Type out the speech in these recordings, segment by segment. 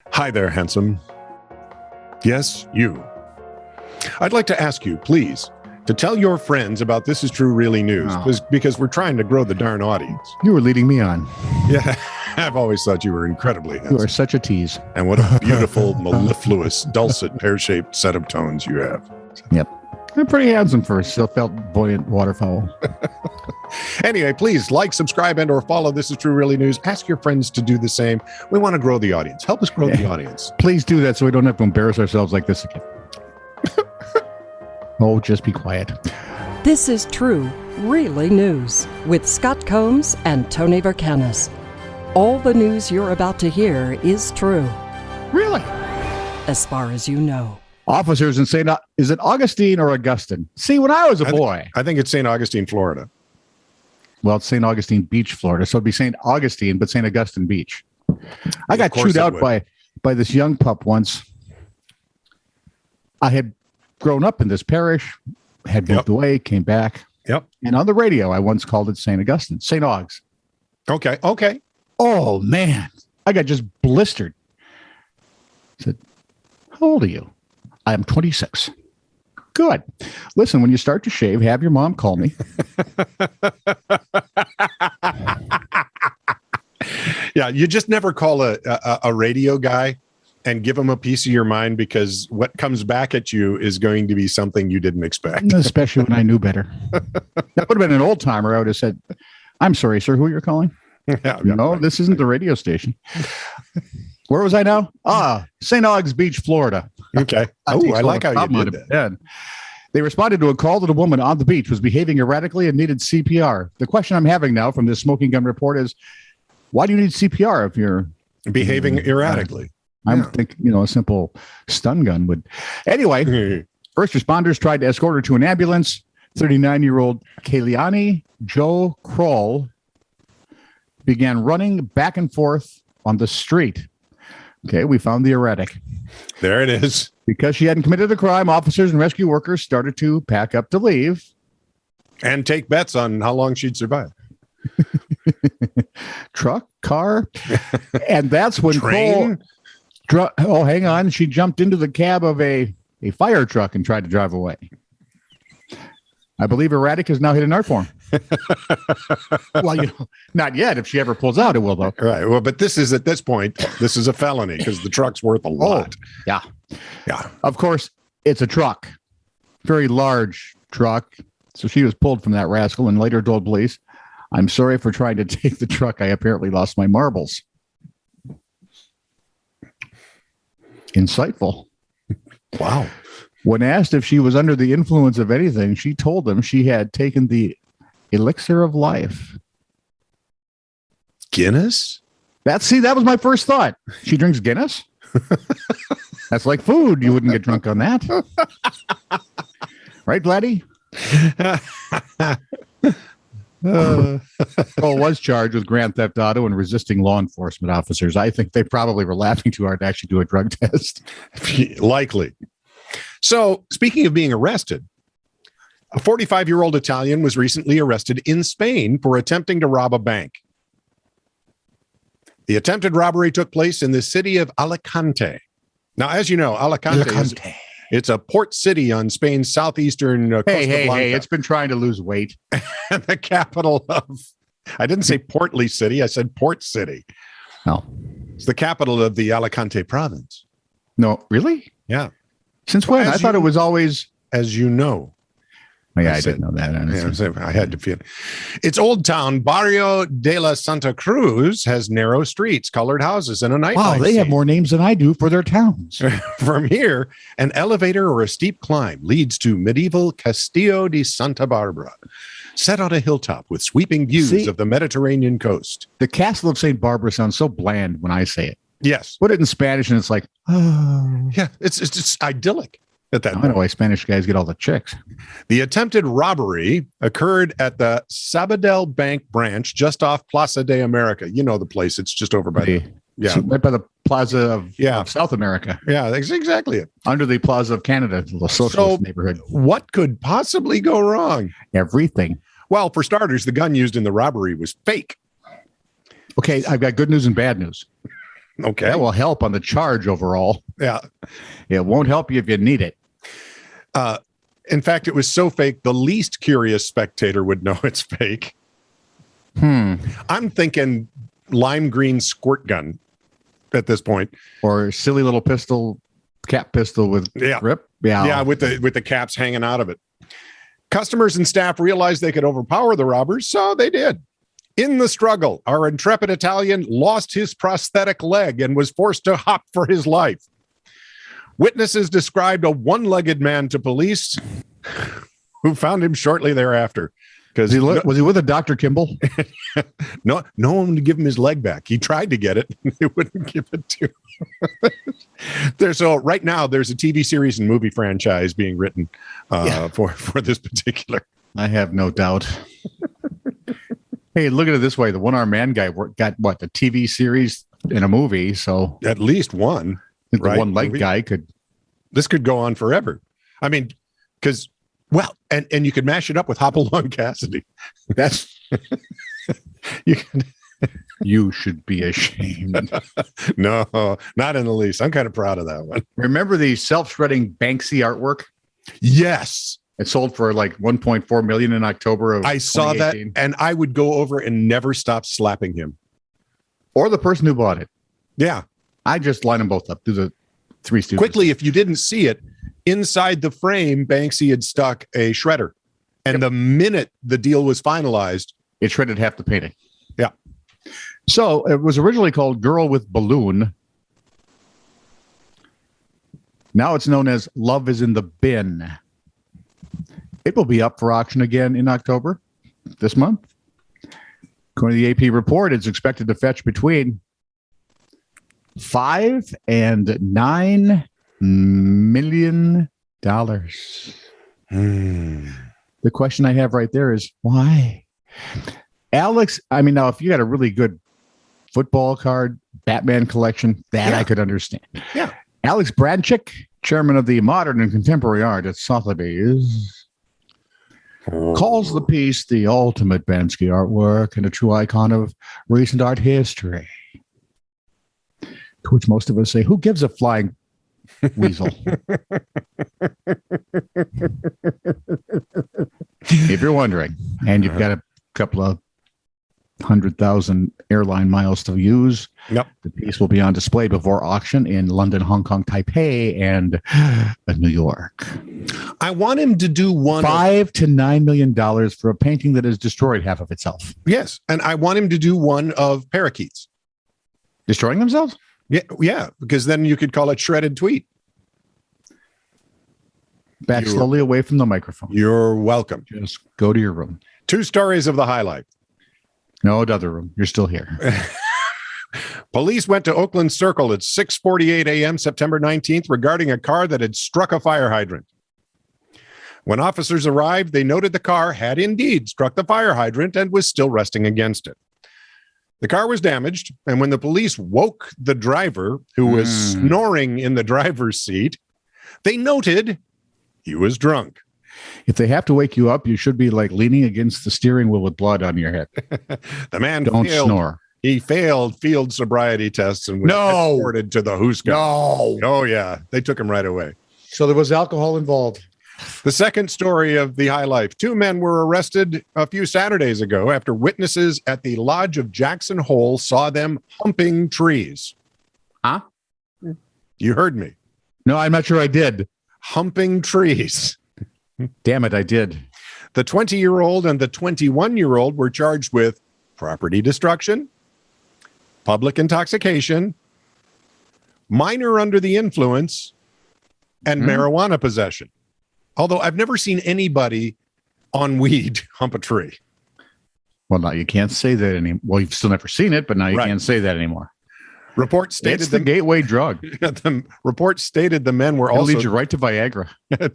Hi there, handsome. Yes, you. I'd like to ask you, please, to tell your friends about This Is True Really News, because we're trying to grow the darn audience. You were leading me on. Yeah, I've always thought you were incredibly handsome. You are such a tease. And what a beautiful, mellifluous, dulcet, pear-shaped set of tones you have. Yep. I'm pretty handsome for a still-felt buoyant waterfowl. Anyway, please like, subscribe, and or follow This Is True Really News. Ask your friends to do the same. We want to grow the audience. Help us grow the audience. Please do that so we don't have to embarrass ourselves like this again. Oh, just be quiet. This is True Really News with Scott Combs and Tony Vercanis. All the news you're about to hear is true. Really? As far as you know. Officers in St. Is it Augustine or Augustine? See, when I was a boy. I think it's St. Augustine, Florida. Well, it's St. Augustine Beach, Florida. So it'd be St. Augustine, but St. Augustine Beach. I got chewed out by this young pup once. I had grown up in this parish, had moved away, came back. Yep. And on the radio, I once called it St. Augustine, St. Augs. Okay. Oh, man. I got just blistered. I said, how old are you? I am 26. Good. Listen, when you start to shave, have your mom call me. Yeah, you just never call a radio guy and give him a piece of your mind, because what comes back at you is going to be something you didn't expect. Especially when I knew better. That would have been an old timer. I would have said, I'm sorry, sir, who you're calling? No, this isn't the radio station. Where was I now? St. Augs Beach, Florida. Okay. Oh, I like how you did that. They responded to a call that a woman on the beach was behaving erratically and needed CPR. The question I'm having now from this smoking gun report is, why do you need CPR if you're behaving erratically? I'm thinking, a simple stun gun would. Anyway, first responders tried to escort her to an ambulance. 39-year-old Kailiani Joe Kroll began running back and forth on the street. Okay, we found the erratic. There it is. Because she hadn't committed a crime, officers and rescue workers started to pack up to leave. And take bets on how long she'd survive. Truck, car. And that's when Train? hang on. She jumped into the cab of a fire truck and tried to drive away. I believe erratic has now hit an art form. Well, not yet. If she ever pulls out, it will, though. Right. Well, but this is, at this point, this is a felony because the truck's worth a lot. Yeah. Of course, it's a truck. Very large truck. So she was pulled from that rascal and later told police, I'm sorry for trying to take the truck. I apparently lost my marbles. Insightful. Wow. When asked if she was under the influence of anything, she told them she had taken the elixir of life. Guinness? That was my first thought. She drinks Guinness? That's like food. You wouldn't get drunk on that. Right, Vladdy? Cole was charged with grand theft auto and resisting law enforcement officers. I think they probably were laughing too hard to actually do a drug test. Likely. So, speaking of being arrested, a 45-year-old Italian was recently arrested in Spain for attempting to rob a bank. The attempted robbery took place in the city of Alicante. Now, as you know, Alicante. It's a port city on Spain's southeastern Costa Blanca. Hey, it's been trying to lose weight. The capital of, I didn't say portly city, I said port city. No. It's the capital of the Alicante province. No, really? Yeah. Since when? I thought it was always... As you know. Yeah, I didn't know that. I had to feel it. Its old town, Barrio de la Santa Cruz, has narrow streets, colored houses, and a nightlife. Wow, they have more names than I do for their towns. From here, an elevator or a steep climb leads to medieval Castillo de Santa Barbara, set on a hilltop with sweeping views of the Mediterranean coast. The Castle of St. Barbara sounds so bland when I say it. Yes. Put it in Spanish and it's like, oh. Yeah, it's just idyllic. At that I know why Spanish guys get all the chicks. The attempted robbery occurred at the Sabadell Bank branch just off Plaza de America. You know the place. It's just over by right by the Plaza of South America. Yeah, that's exactly it. Under the Plaza of Canada, the socialist neighborhood. What could possibly go wrong? Everything. Well, for starters, the gun used in the robbery was fake. Okay, I've got good news and bad news. Okay. That will help on the charge overall. Yeah. It won't help you if you need it. In fact, it was so fake, the least curious spectator would know it's fake. I'm thinking lime green squirt gun at this point. Or silly little cap pistol with grip. Yeah, with the caps hanging out of it. Customers and staff realized they could overpower the robbers, so they did. In the struggle, our intrepid Italian lost his prosthetic leg and was forced to hop for his life. Witnesses described a one-legged man to police who found him shortly thereafter. Was he with a Dr. Kimball? No one would give him his leg back. He tried to get it. They wouldn't give it to him. So right now, there's a TV series and movie franchise being written for this particular. I have no doubt. Hey, look at it this way. The one-armed man guy got, what, the TV series and a movie, so... At least one. The one-leg guy could... This could go on forever. I mean, because... Well, and you could mash it up with Hopalong Cassidy. That's... You should be ashamed. No, not in the least. I'm kind of proud of that one. Remember the self-shredding Banksy artwork? Yes. It sold for like $1.4 million in October of I saw that, and I would go over and never stop slapping him. Or the person who bought it. Yeah. I just line them both up. Do the Three Stooges. Quickly, if you didn't see it, inside the frame, Banksy had stuck a shredder. And the minute the deal was finalized, it shredded half the painting. Yeah. So it was originally called Girl with Balloon. Now it's known as Love is in the Bin. It will be up for auction again in October this month. According to the AP report, it's expected to fetch between $5 and $9 million. The question I have right there is why? Alex, I mean, now if you got a really good football card, Batman collection, that I could understand. Yeah. Alex Bradchick, chairman of the Modern and Contemporary Art at Sotheby's, calls the piece the ultimate Banksy artwork and a true icon of recent art history. To which most of us say, who gives a flying weasel? If you're wondering, and you've got a couple of 100,000 airline miles to use, the piece will be on display before auction in London, Hong Kong, Taipei, and New York. I want him to do one $5 to $9 million for a painting that has destroyed half of itself. Yes, and I want him to do one of parakeets destroying themselves. Yeah, because then you could call it shredded tweet. Back slowly away from the microphone. You're welcome. Just go to your room. 2 stories of the highlight. No, other room. You're still here. Police went to Oakland Circle at 6:48 a.m. September 19th regarding a car that had struck a fire hydrant. When officers arrived, they noted the car had indeed struck the fire hydrant and was still resting against it. The car was damaged, and when the police woke the driver, who was snoring in the driver's seat, they noted he was drunk. If they have to wake you up, you should be like leaning against the steering wheel with blood on your head. The man don't snore. He failed field sobriety tests and was escorted to the Huska. No. Oh, yeah. They took him right away. So there was alcohol involved. The second story of the high life. 2 men were arrested a few Saturdays ago after witnesses at the lodge of Jackson Hole saw them humping trees. Huh? You heard me. No, I'm not sure I did. Humping trees. Damn it, I did. The 20-year-old and the 21-year-old were charged with property destruction, public intoxication, minor under the influence, and marijuana possession. Although I've never seen anybody on weed hump a tree. Well, now you can't say that anymore. Well, you've still never seen it, but now you can't say that anymore. Report stated it's the gateway drug. The report stated the men were It'll also lead you right to Viagra,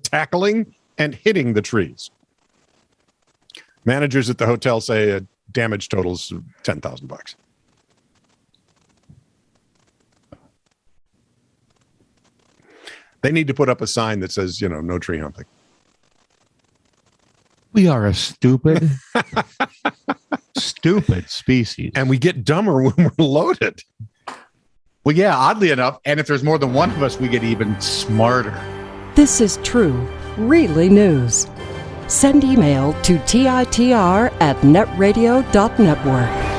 tackling and hitting the trees. Managers at the hotel say damage totals $10,000. They need to put up a sign that says, no tree humping. We are a stupid, stupid species. And we get dumber when we're loaded. Well, yeah, oddly enough. And if there's more than one of us, we get even smarter. This is true, really news. Send email to TiTR@netradio.network.